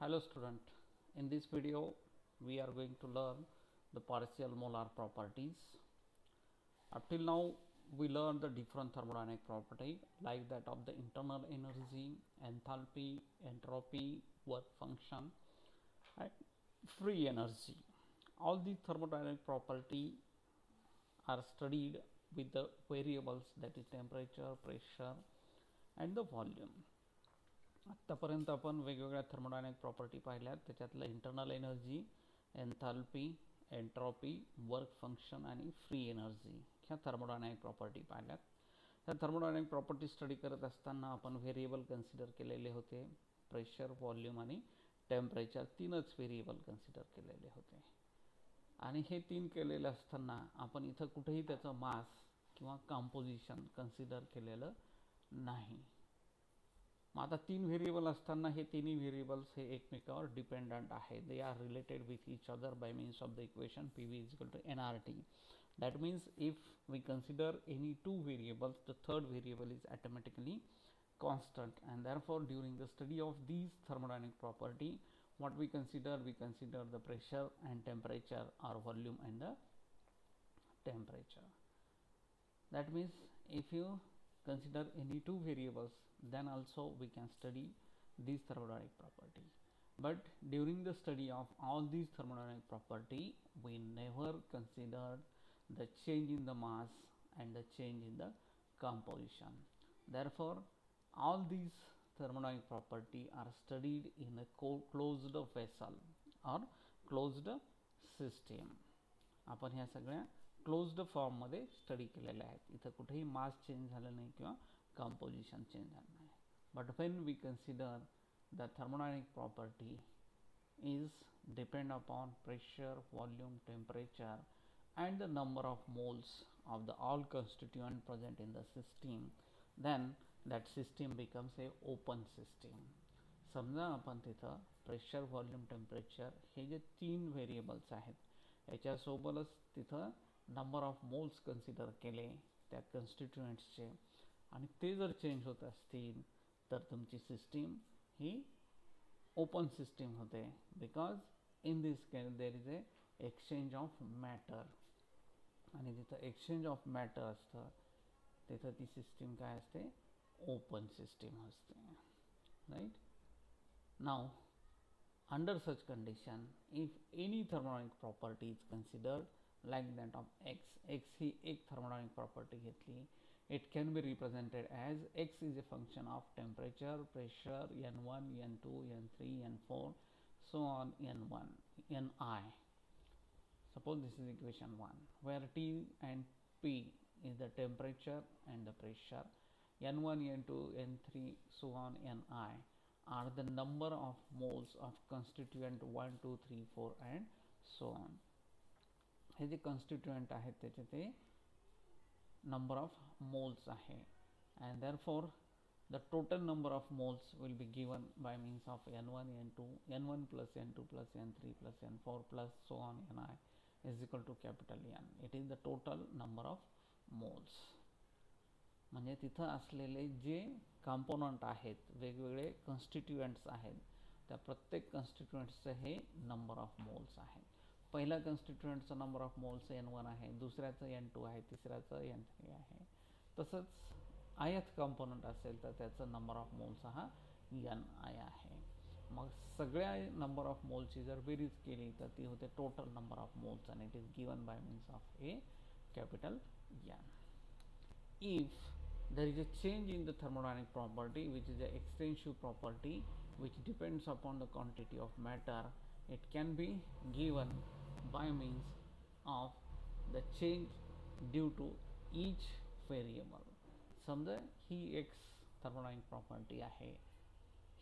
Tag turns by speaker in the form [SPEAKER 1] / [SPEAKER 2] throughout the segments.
[SPEAKER 1] Hello student, in this video we are going to learn the partial molar properties. Up till now we learned the different thermodynamic property like that of the internal energy, enthalpy, entropy, work function and free energy. All these thermodynamic property are studied with the variables, that is temperature, pressure and the volume. आत्तापर्यंत आपण वेगवेगळ्या thermodynamic property पाहिल्यात. त्याच्यातलं internal energy, enthalpy, entropy, work function आणि free energy ह्या thermodynamic property पाहिल्यात. ह्या thermodynamic property study करत असताना आपण व्हेरिएबल कन्सिडर केलेले होते. प्रेशर, व्हॉल्यूम आणि टेम्परेचर तीनच व्हेरिएबल कन्सिडर केलेले होते. आणि हे तीन केलेले असताना आपण इथं कुठेही त्याचं मास किंवा कंपोजिशन कन्सिडर केलेलं नाही. मग आता तीन व्हेरिएबल असताना हे तिन्ही व्हेरिएबल्स हे एकमेकावर डिपेंडंट आहे. They are related with each other by means of the equation PV is equal to nRT. That means if we consider any two variables, the third variable is automatically constant, and therefore during the study of these thermodynamic property, what we consider the pressure and temperature, or volume and the temperature. That means if you consider any two variables, then also we can study this thermodynamic property. But during the study of all these thermodynamic property, we never considered the change in the mass and the change in the composition. Therefore all these thermodynamic property are studied in a closed vessel or closed system. आपण ह्या सगळ्या closed फॉर्ममध्ये study केलेल्या आहेत. इथं कुठेही mass change झालं नाही किंवा कंपोजिशन चेंज झालं नाही. But when we consider the thermodynamic property is depend upon pressure, volume, temperature and the number of moles of the all constituent present in the system, then that system becomes a open system. समजा आपण तिथं pressure, volume, temperature हे जे तीन variables आहेत याच्यासोबतच तिथं number of moles consider केले त्या कन्स्टिट्युएंट्सचे, आणि ते जर चेंज होत असतील तर तुमची सिस्टीम ही ओपन सिस्टीम होते. Because in this case there is a exchange of matter, आणि जिथं एक्सचेंज ऑफ मॅटर असतं तिथं ती सिस्टीम काय असते, ओपन सिस्टीम असते. Right. Now under such condition, if any thermodynamic property is considered like that of x ही एक thermodynamic property घेतली, it can be represented as x is a function of temperature, pressure, n1, n2, n3, n4, so on n1, ni. Suppose this is equation 1, where T and P is the temperature and the pressure, n1, n2, n3, so on ni are the number of moles of constituent 1, 2, 3, 4 and so on. Hey J constituent आहेत त्याचे ते number of moles आहे, and therefore the total number of moles will be given by means of n1, n2, n1 plus n2 plus n3 plus n4 plus so on ni is equal to capital N. It is the total number of moles. म्हणजे तिथं असलेले जे component आहेत, वेगवेगळे constituents आहेत, त्या प्रत्येक कन्स्टिट्युएंट्सचं हे number of moles आहे. पहिल्या कन्स्टिट्युएंटचं नंबर ऑफ मोल्स n1 आहे, दुसऱ्याचं n2 आहे, तिसऱ्याचं n3 आहे. तसंच ith कंपोनंट असेल तर त्याचं नंबर ऑफ मोल्स हा ni आहे. मग सगळ्या नंबर ऑफ मोल्सची जर बेरीज केली तर ती होते टोटल नंबर ऑफ मोल्स, आणि it is given by means of A capital N. If there is a change in the thermodynamic property, which is the extensive property which depends upon the quantity of matter, it can be given by means of the change due to each variable. समजा ही एक thermodynamic property आहे,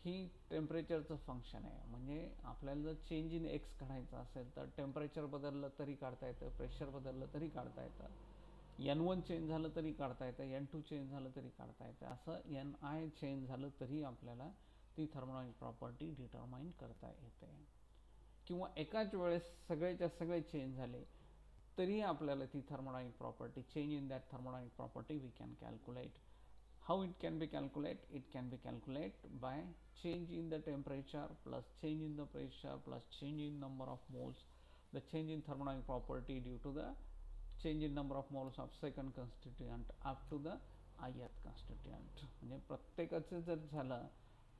[SPEAKER 1] ही टेम्परेचरचं function आहे. म्हणजे आपल्याला जर change in x काढायचं असेल तर टेम्परेचर बदललं तरी काढता येतं, प्रेशर बदललं तरी काढता येतं, n1 चेंज झालं तरी काढता येतं, n2 चेंज झालं तरी काढता येतं, असं ni चेंज झालं तरी आपल्याला ती थर्मोडायनॅमिक प्रॉपर्टी डिटरमाइन करता येते. किंवा एकाच वेळेस सगळेच्या सगळे चेंज झाले तरी आपल्याला ती thermodynamic property, change in that thermodynamic property we can calculate. How it can be calculated? It can be calculated by change in the temperature plus change in the pressure plus change in number of moles, the change in thermodynamic property due to the change in number of moles of second constituent up to the ith constituent. म्हणजे प्रत्येकाचं जर झालं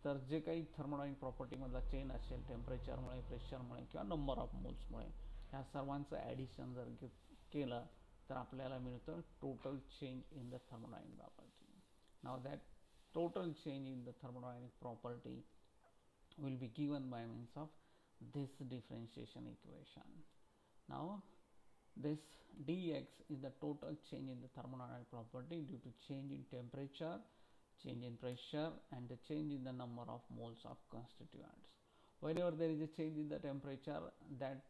[SPEAKER 1] तर जे काही thermodynamic प्रॉपर्टीमधला change असेल टेम्परेचरमुळे, प्रेशरमुळे किंवा number of मोल्समुळे, ह्या सर्वांचं ॲडिशन जर केलं तर आपल्याला मिळतं total change in the thermodynamic property. Now that total change in the thermodynamic property will be given by means of this differentiation equation. Now this dx is the total change in the thermodynamic property due to change in temperature, change in pressure and the change in the number of moles of constituents. Whenever there is a change in the temperature, that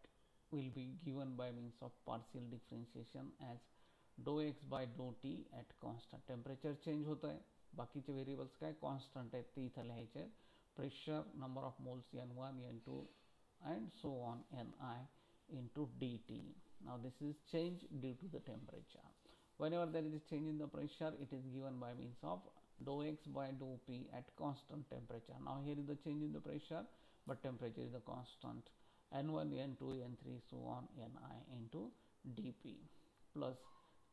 [SPEAKER 1] will be given by means of partial differentiation as dou x by dou t at constant. Temperature change होत आहे, बाकीचे variables काय constant आहेत ते इथं लिहायचे आहेत. Pressure, number of moles n1 n2 and so on ni into dt. Now this is change due to the temperature. Whenever there is a change in the pressure, it is given by means of dou x by dou p at constant temperature. Now here is the change in the pressure but temperature is the constant, n1 n2 n3 so on ni into dp plus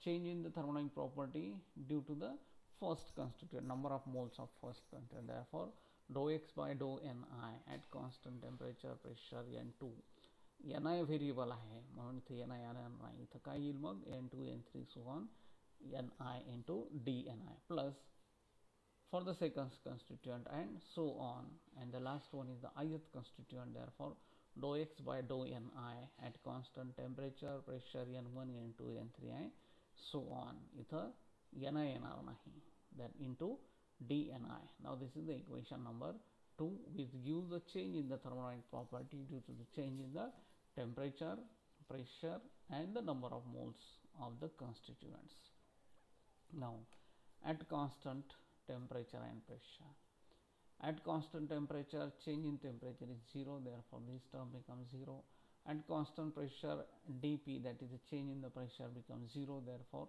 [SPEAKER 1] change in the thermodynamic property due to the first constituent, number of moles of first constituent. Therefore dou x by dou ni at constant temperature, pressure n2, ni variable आहे म्हणून इथे ni आला नाही, इथं काय येईल मग n2 n3 so on ni into dni plus for the second constituent and so on, and the last one is the ith constituent. Therefore dou x by dou ni at constant temperature, pressure n1 n2 n3 and so on, इथं ni येणार नाही, that into dni. Now this is the equation number 2, which gives the change in the thermodynamic property due to the change in the temperature, pressure and the number of moles of the constituents. Now at constant temperature and pressure, at constant temperature change in temperature is 0, therefore this term becomes 0. At constant pressure dp, that is the change in the pressure, becomes 0, therefore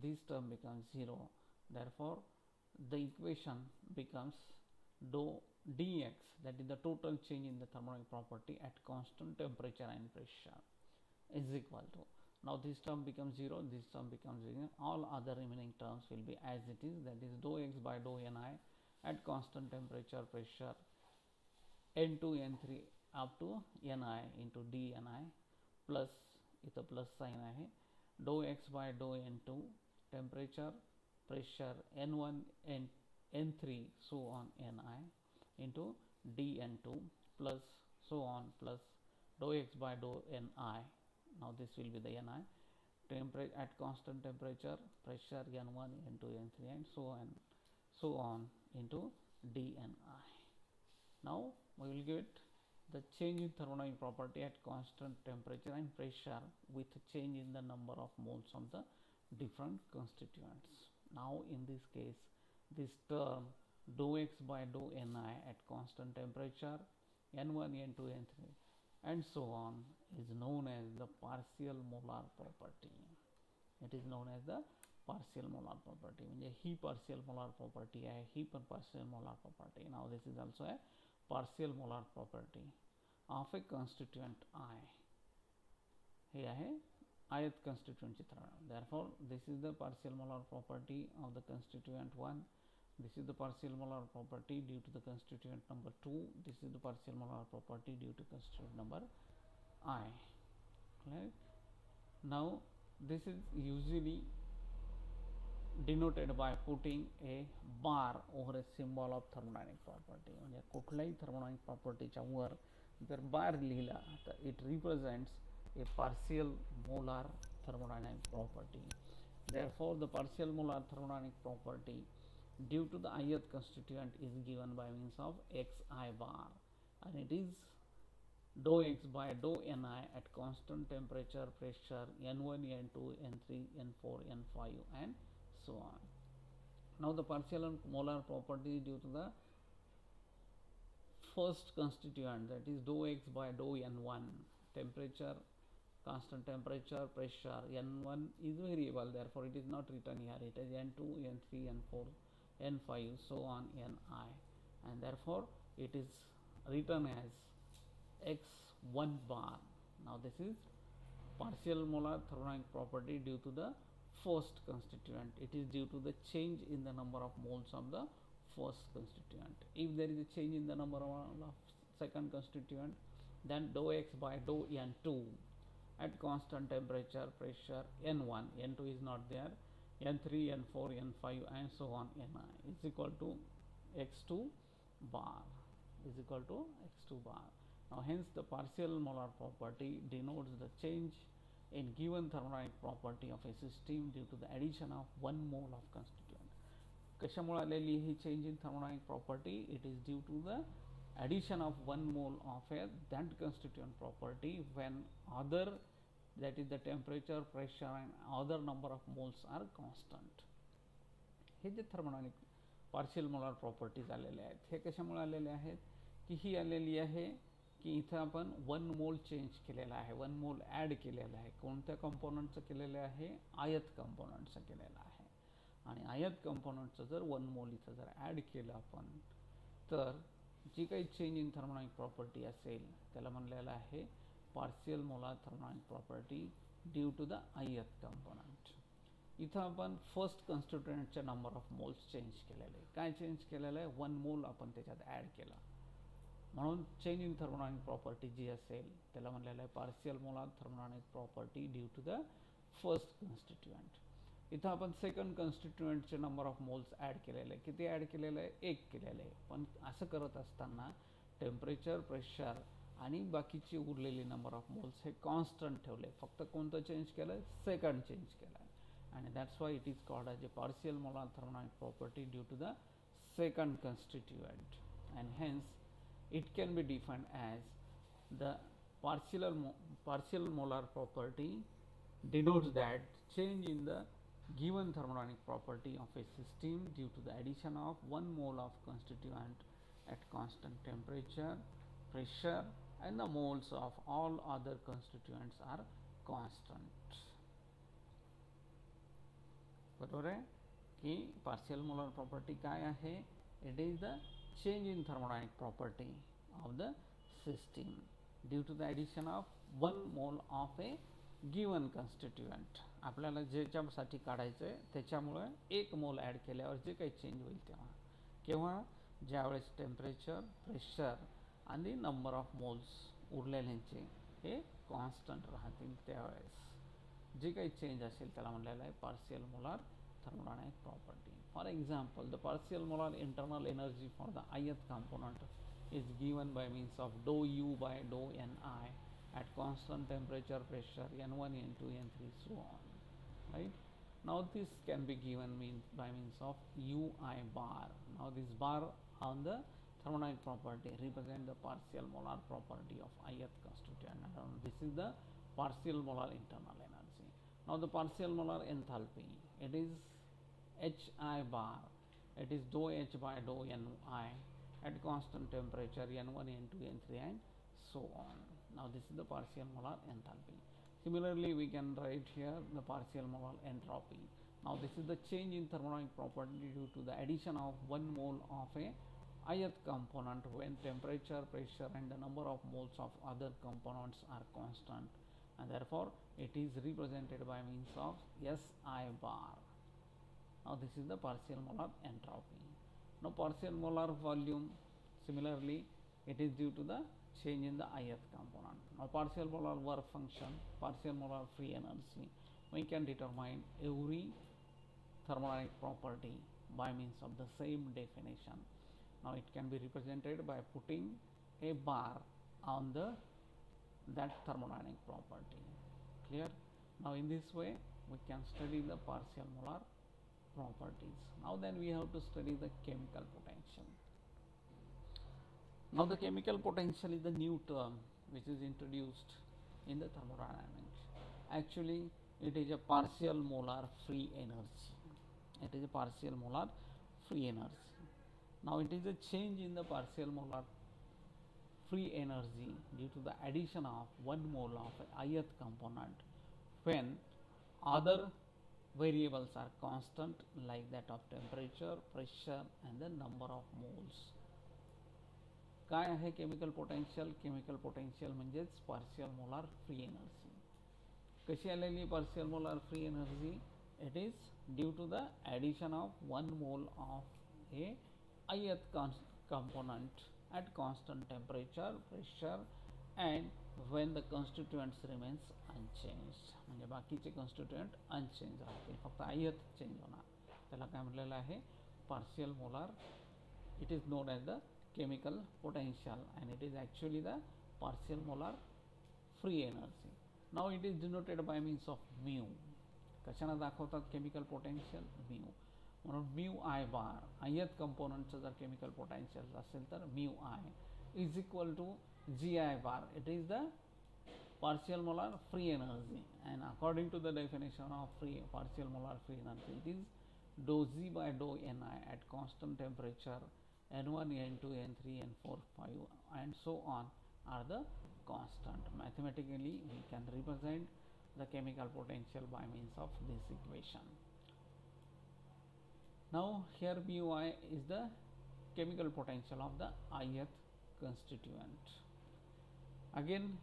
[SPEAKER 1] this term becomes 0. Therefore the equation becomes dou dx, that is the total change in the thermodynamic property at constant temperature and pressure, is equal to, now this term becomes 0, this term becomes 0, all other remaining terms will be as it is, that is dou x by dou ni at constant temperature, pressure n2 n3 up to ni into dni plus, इथं plus sign आहे, dou x by dou n2 temperature, pressure n1 n3 so on ni into dn2 plus so on plus dou x by dou ni. Now this will be the ni at constant temperature, pressure n1 n2 n3 and so on into dni. Now we will get the change in thermodynamic property at constant temperature and pressure with change in the number of moles of the different constituents. Now in this case this term dou x by dou ni at constant temperature, n1 n2 n3 and so on is known as the partial molar property. It is known as the partial molar property. म्हणजे ही partial molar property आहे, ही पण partial molar property. Now this is also a partial molar property of a constituent I. हे आहे ith constituent चित्र. Therefore this is the partial molar property of the constituent 1. This is the partial molar property due to the constituent number 2. This is the partial molar property due to constituent number I. Right? Now this is usually denoted by putting a bar over a symbol of thermodynamic property. म्हणजे कुठल्याही thermodynamic property च्या वर जर बार लिहिला तर it represents a partial molar thermodynamic property. Therefore the partial molar thermodynamic property due to the ith constituent is given by means of xi bar, and it is dou x by dou ni at constant temperature, pressure n1 n2 n3 n4 n5 and so on. Now the partial molar property due to the first constituent, that is dou x by dou n1, temperature, constant temperature, pressure, n1 is variable, therefore it is not written here, it is n2 n3 n4 n5 so on ni, and therefore it is written as x1 bar. Now this is partial molar thermodynamic property due to the first constituent. It is due to the change in the number of moles of the first constituent. If there is a change in the number of second constituent, then dou x by dou n2 at constant temperature, pressure n1, n2 is not there, n3, n4, n5 and so on ni is equal to x2 bar is equal to x2 bar. Now hence the partial molar property denotes the change in given thermodynamic property of a system due to the addition of 1 mole of constituent. कशामुळे आलेली ही change in thermodynamic property? It is due to the addition of 1 mole of a that constituent property when other, that is the temperature, pressure and other number of moles are constant. Hey J thermodynamic partial molar properties आलेले आहेत, हे कशामुळे आलेले आहेत की ही आलेली आहे की इथं आपण 1 मोल चेंज केलेला आहे, 1 मोल ॲड केलेला आहे. कोणत्या कंपोनंटचं केलेलं आहे? आयत कंपोनंटचं केलेलं आहे. आणि आयत कंपोनंटचं जर 1 मोल इथं जर ॲड केलं आपण, तर जी काही चेंज इन थर्मोडायनामिक प्रॉपर्टी असेल त्याला म्हणलेलं आहे partial molar thermodynamic property due to the ith component. इथं आपण फर्स्ट कन्स्टिट्युएंटचे नंबर ऑफ मोल्स चेंज केलेले आहे. काय चेंज केलेलं आहे? 1 मोल आपण त्याच्यात ॲड केला, म्हणून चेंज इन थर्मोडायनामिक प्रॉपर्टी जी असेल त्याला म्हणलेलं आहे partial molar thermodynamic property due to the first constituent. इथं आपण सेकंड कन्स्टिट्युएंटचे नंबर ऑफ मोल्स ॲड केलेले आहे. किती ॲड केलेलं आहे? 1 केलेलं आहे. पण असं करत असताना टेम्परेचर, प्रेशर आणि बाकीची उरलेली नंबर ऑफ मोल्स हे कॉन्स्टंट ठेवले. फक्त कोणतं चेंज केलं? सेकंड चेंज केलं आहे. आणि that's why it is called as a partial molar thermodynamic property due to the second constituent, and hence it can be defined as the partial molar property denotes that change in the given thermodynamic property of a system due to the addition of 1 mole of constituent at constant temperature, pressure and the moles of all other constituents are constant. बरोबर आहे की partial molar property काय आहे? It is the change in thermodynamic property of the system due to the addition of 1 mole of a given constituent. आपल्याला ज्याच्यासाठी काढायचं आहे त्याच्यामुळे 1 मोल ॲड केल्यावर जे काही चेंज होईल तेव्हा, केव्हा? ज्यावेळेस टेम्परेचर, प्रेशर आणि नंबर ऑफ मोल्स उरलेल्यांचे हे कॉन्स्टंट राहतील त्यावेळेस जे काही चेंज असेल त्याला म्हणलेलं आहे partial molar thermodynamic property. For example, the partial molar internal energy for the ith component is given by means of dou U by dou Ni at constant temperature, pressure, N1, N2, N3, so on. Right? Now this can be given by means of Ui bar. Now this bar on the thermodynamic property represent the partial molar property of ith constituent. This is the partial molar internal energy. Now the partial molar enthalpy, it is Hi bar, it is dou H by dou Ni at constant temperature, N1, N2, N3 and so on. Now this is the partial molar enthalpy. Similarly we can write here the partial molar entropy. Now this is the change in thermodynamic property due to the addition of 1 mole of a ith component when temperature, pressure and the number of moles of other components are constant, and therefore it is represented by means of Si bar. Now this is the partial molar entropy. Now partial molar volume, similarly it is due to the change in the ith component. Now partial molar work function, partial molar free energy, we can determine every thermodynamic property by means of the same definition. Now it can be represented by putting a bar on that thermodynamic property. Clear? Now in this way we can study the partial molar properties. Now then we have to study the chemical potential. Now the chemical potential is the new term which is introduced in the thermodynamics. Actually it is a partial molar free energy. It is a partial molar free energy. Now it is a change in the partial molar free energy due to the addition of 1 mole of ith component when other variables are constant like that of temperature, pressure and the number of moles. काय आहे chemical potential? Chemical potential म्हणजेच partial molar free energy. कशी आलेली partial molar free energy? It is due to the addition of 1 mole of a ith component at constant temperature, pressure and when the constituents remains unchanged. म्हणजे बाकीचे constituent unchanged राहतील, फक्त ith change होणार. त्याला काय म्हटलेलं आहे? Partial molar. It is known as the chemical potential and it is actually the partial molar free energy. Now it is denoted by means of mu. कशाने दाखवतात केमिकल पोटेन्शियल? म्यू. म्हणून mu I bar ith कंपोनंटचं जर chemical potential असेल तर mu I is equal to G I bar. It is the partial molar free energy and according to the definition of partial molar free energy, it is dou Z by dou Ni at constant temperature. N1, N2, N3, N4, 5 and so on are the constant. Mathematically we can represent the chemical potential by means of this equation. Now here mu I is the chemical potential of the ith constituent. Again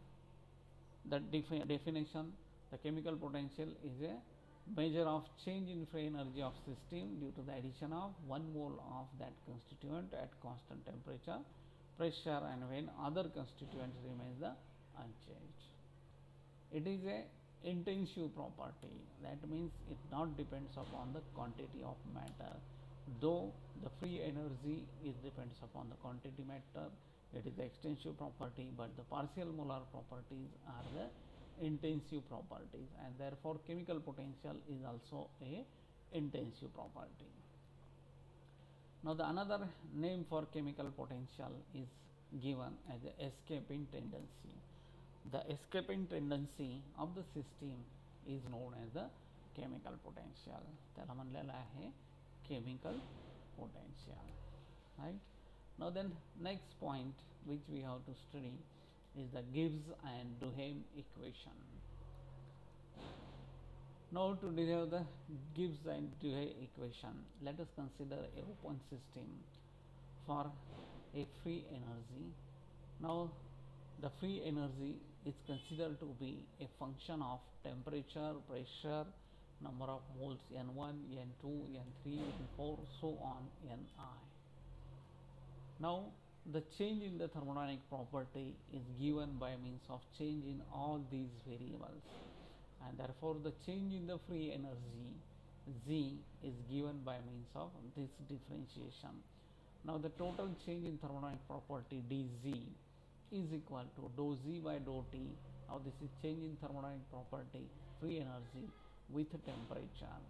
[SPEAKER 1] the definition, the chemical potential is a measure of change in free energy of system due to the addition of 1 mole of that constituent at constant temperature, pressure and when other constituents remains the unchanged. It is a intensive property, that means it not depends upon the quantity of matter, though the free energy is depends upon the quantity matter. It is the extensive property, but the partial molar properties are the intensive properties and therefore chemical potential is also a intensive property. Now the another name for chemical potential is given as the escaping tendency. The escaping tendency of the system is known as the chemical potential. त्याला म्हणलेलं आहे chemical potential, right? Now then next point which we have to study is the Gibbs and Duhem equation. Now to derive the Gibbs and Duhem equation, let us consider a open system for a free energy. Now the free energy is considered to be a function of temperature, pressure, number of moles N1, N2, N3, N4, so on Ni. Now the change in the thermodynamic property is given by means of change in all these variables and therefore the change in the free energy Z is given by means of this differentiation. Now the total change in thermodynamic property dZ is equal to dou Z by dou T. Now this is change in thermodynamic property free energy with temperature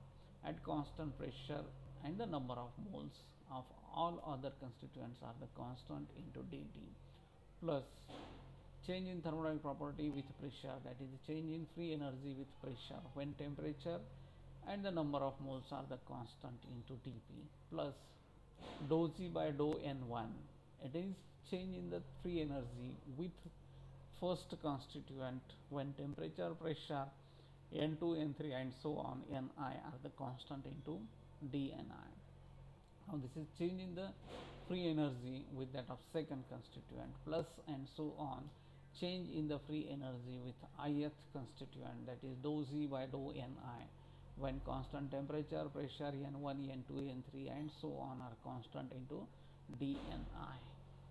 [SPEAKER 1] at constant pressure and the number of moles of all other constituents are the constant into dt plus change in thermodynamic property with pressure, that is change in free energy with pressure when temperature and the number of moles are the constant into dp plus dou Z by dou N1, it is change in the free energy with first constituent when temperature, pressure, N2, N3 and so on Ni are the constant into dNi. Now this is change in the free energy with that of second constituent plus and so on change in the free energy with ith constituent, that is dou Z by dou Ni when constant temperature, pressure, N1, N2, N3 and so on are constant into dNi.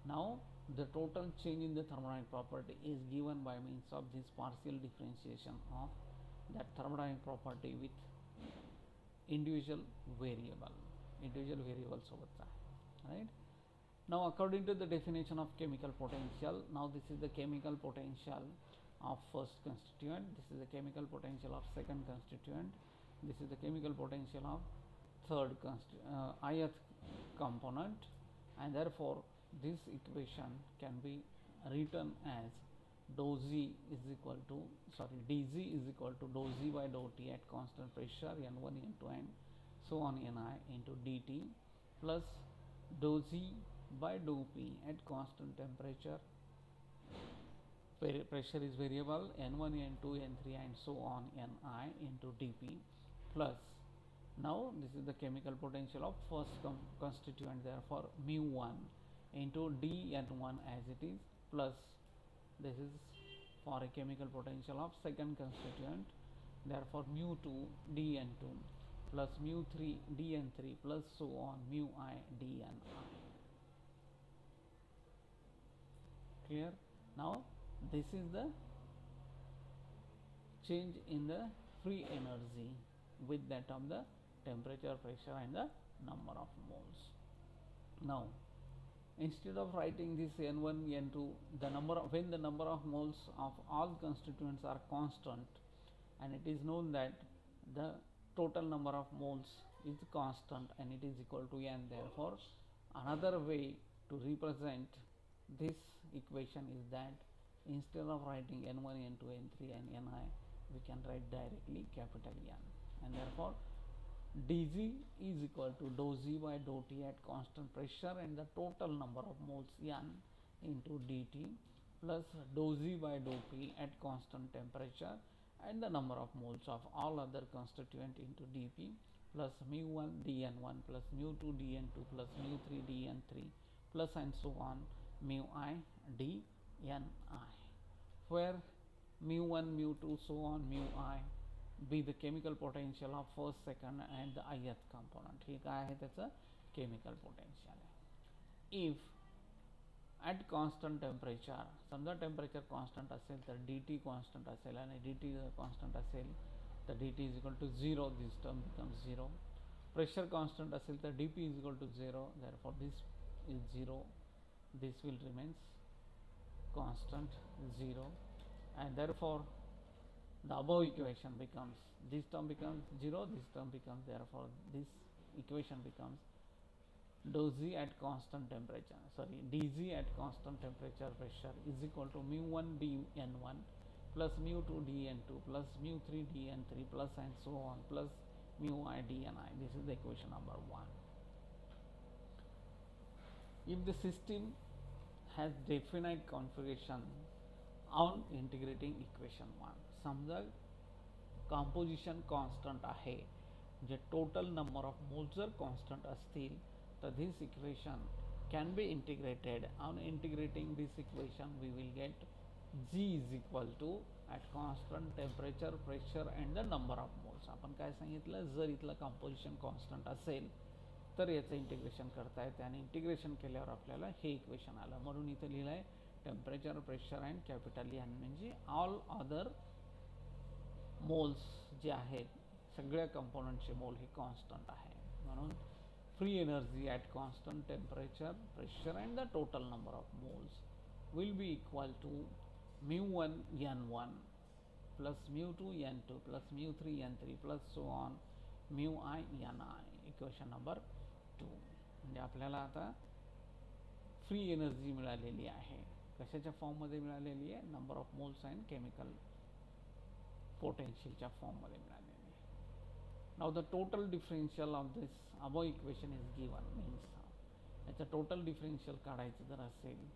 [SPEAKER 1] Now the total change in the thermodynamic property is given by means of this partial differentiation of that thermodynamic property with individual variables सोबतचा, right? Now according to the definition of chemical potential, now this is the chemical potential of first constituent, this is the chemical potential of second constituent, this is the chemical potential of third ith component and therefore this equation can be written as dou Z is equal to dz is equal to dou Z by dou T at constant pressure N1, N2 and so on Ni into dt plus dou Z by dou P at constant temperature, pressure is variable N1, N2, N3 and so on Ni into dp plus Now this is the chemical potential of first constituent, therefore mu1 into dN1 as it is, plus this is for a chemical potential of second constituent, therefore mu2 dN2 plus mu3 dN3 plus so on mu I dNi. Clear? Now this is the change in the free energy with that of the temperature, pressure and the number of moles. Now instead of writing this N1 N2, the number of, when the number of moles of all constituents are constant, and it is known that the total number of moles is constant and it is equal to N, therefore another way to represent this equation is that instead of writing N1 N2 N3 and Ni, we can write directly capital N, and therefore dg is equal to dou z by dou t at constant pressure and the total number of moles N into dt plus dou z by dou p at constant temperature and the number of moles of all other constituent into dp plus mu1 dn1 plus mu2 dn2 plus mu3 dn3 plus and so on mu I dni, where mu1 mu2 so on mu I be the chemical potential of first, second and the ith component. हे काय आहे त्याचं chemical potential आहे. If at constant temperature, समजा temperature constant असेल तर dt constant असेल आणि dt constant असेल तर dt is equal to 0, this term becomes 0. Pressure constant असेल तर dp is equal to 0, therefore this is 0, this will remains constant 0, and therefore the above equation becomes, this term becomes 0, this term becomes, therefore this equation becomes dou z at constant temperature, dz at constant temperature pressure is equal to mu1 dn1 plus mu2 dn2 plus mu3 dn3 plus and so on plus mu I dni. This is the equation number 1. If the system has definite configuration on integrating equation 1, समजा composition constant आहे, जे total number of moles जर constant असतील तर this equation can be integrated. On integrating this equation we will get G is equal to at constant temperature, pressure and the number of moles. आपण काय सांगितलं, जर इथलं composition constant असेल तर याचं इंटिग्रेशन करता येते आणि इंटिग्रेशन केल्यावर आपल्याला हे इक्वेशन आलं, म्हणून इथे लिहिलं आहे temperature, pressure and capital N, म्हणजे ऑल अदर मोल्स जे आहेत सगळ्या कंपोनंटचे मोल हे कॉन्स्टंट आहे, म्हणून free energy at constant temperature, pressure and the total number of moles will be equal to mu1 n1 plus mu2 n2 plus mu3 n3 plus so on mu I ni. Equation number 2. म्हणजे आपल्याला आता free energy मिळालेली आहे, कशाच्या फॉर्ममध्ये मिळालेली आहे, number of moles and chemical पोटेन्शियलच्या फॉर्ममध्ये मिळालेली आहे. Now the total differential of this above equation is given, means याचं टोटल डिफरेन्शियल काढायचं जर असेल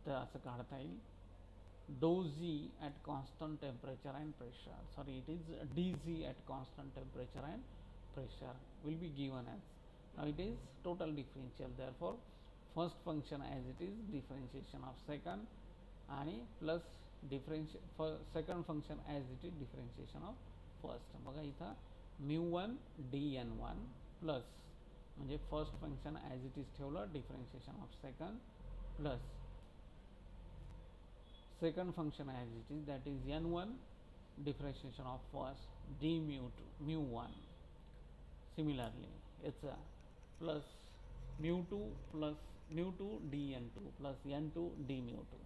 [SPEAKER 1] तर असं काढता येईल dou z at constant temperature and pressure, it is dz at constant temperature and pressure will be given as, now it is total differential, therefore first function as it is differentiation of second आणि plus second function as it is differentiation of first. बघा इथं mu1 dn1 plus म्हणजे first function as it is ठेवलं, differentiation of second plus second function as it is, that is n1 differentiation of first d mu1. Similarly it's a plus mu2 dn2 plus n2 d mu2.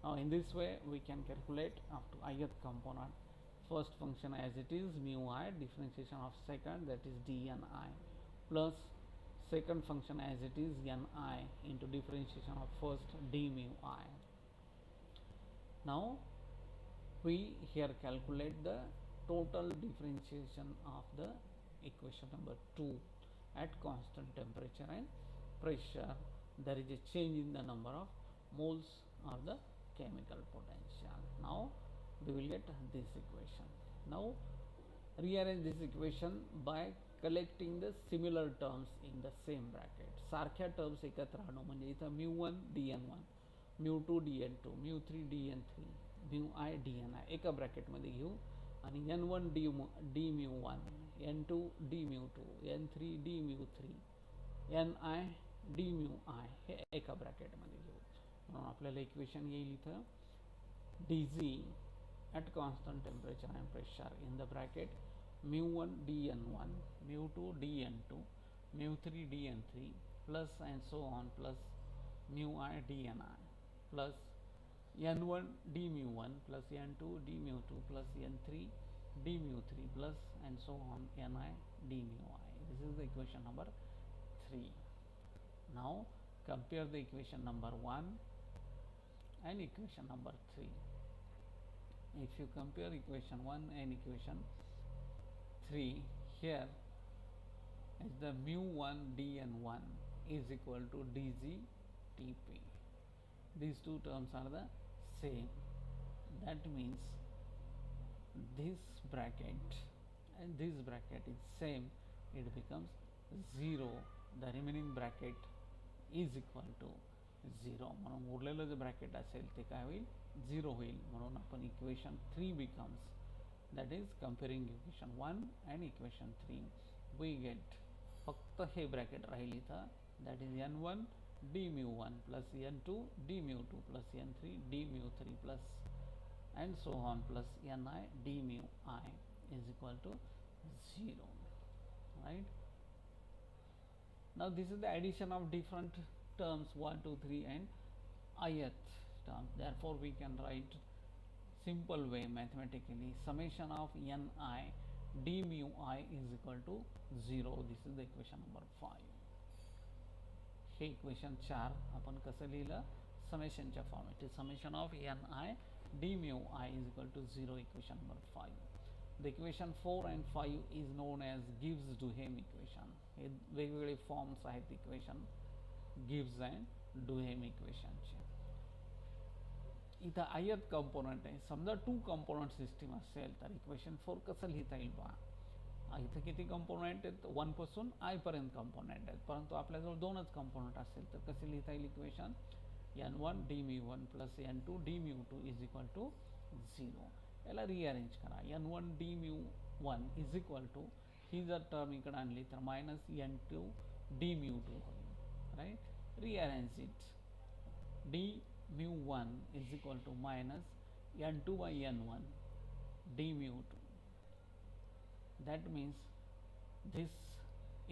[SPEAKER 1] Now in this way we can calculate up to ith component. First function as it is mu I, differentiation of second, that is dni, plus second function as it is ni into differentiation of first d mu I. Now we here calculate the total differentiation of the equation number 2 at constant temperature and pressure. There is a change in the number of moles of the chemical potential. Now we will get this equation. Now rearrange this equation by collecting the similar terms in the same bracket. सारख्या terms एकत्र आणू म्हणजे इथं म्यू1 dn1, म्यू2 dn2, म्यू3 dn3, mu आय dni एका ब्रॅकेटमध्ये घेऊ आणि n1 d mu, n2 d mu, n3 d mu, ni d mu I हे एका ब्रॅकेटमध्ये घेऊ. म्हणून आपल्याला इक्वेशन येईल इथं dg at constant temperature and pressure in the bracket mu1 dn1, mu2 dn2, mu3 dn3 plus and so on plus mu I dni plus n1 d mu1 plus n2 d mu2 plus n3 d mu3 plus and so on ni d mu I. This is the equation number 3. Now compare the equation number 1 and equation number 3. If you compare equation 1 and equation 3, here is the mu1 dn1 is equal to dg tp. These two terms are the same. That means this bracket and this bracket is same. It becomes 0. The remaining bracket is equal to 0. म्हणून उरलेलं जे bracket असेल ते काय होईल 0 होईल. म्हणून आपण equation 3 becomes, that is comparing equation 1 and equation 3, we get फक्त हे ब्रॅकेट राहील इथं, that is n1 d mu1 plus n2 d mu2 plus n3 d mu3 plus and so on plus ni d mu I is equal to 0. Right? Now this is the addition of different terms 1, 2, 3 and ith term. Therefore we can write simple way mathematically summation of ni d mu I is equal to 0. This is the equation number 5. हे equation 4 आपण कसं लिहिलं समेशनच्या format. Summation of ni d mu I is equal to 0, equation number 5. The equation 4 and 5 is known as Gibbs-Duhem equation. हे वेगवेगळे forms आहेत equation gives and डुहेम इक्वेशनचे. इथं आयत कंपोनंट आहे. समजा 2 कंपोनंट सिस्टीम असेल तर इक्वेशन 4 कसं लिहिता येईल पहा. इथं किती कंपोनंट आहेत 1 पासून I पर्यंत कंपोनंट आहेत, परंतु आपल्याजवळ 2च कंपोनंट असेल तर कसे लिहिता येईल equation n1 d mu1 plus n2 d mu2 is equal to 0. याला रिअरेंज करा. n1 d mu1 is equal to ही जर टर्म इकडे आणली तर मायनस n2 d mu2 होईल. Right? Rearrange it. d mu1 is equal to minus n2 by n1 d mu2. That means this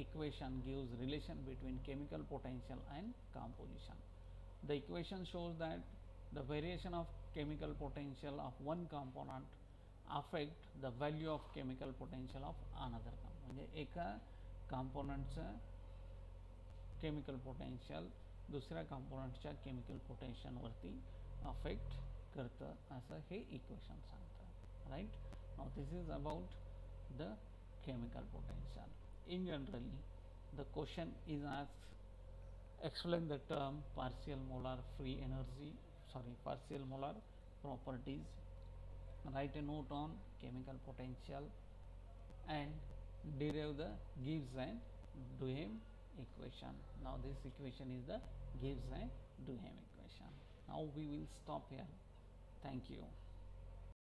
[SPEAKER 1] equation gives relation between chemical potential and composition. The equation shows that the variation of chemical potential of one component affect the value of chemical potential of another component. म्हणजे एका componentचं chemical potential दुसऱ्या componentच्या chemical potential वरती affect करतं असं हे equation सांगतं. Right? Now this is about the chemical potential. In generally, the question is asked, explain the term partial molar free energy, partial molar properties. Write a note on chemical potential and derive the Gibbs and Duhem equation. Now this equation is the Gibbs and Duhem equation. Now we will stop here. Thank you.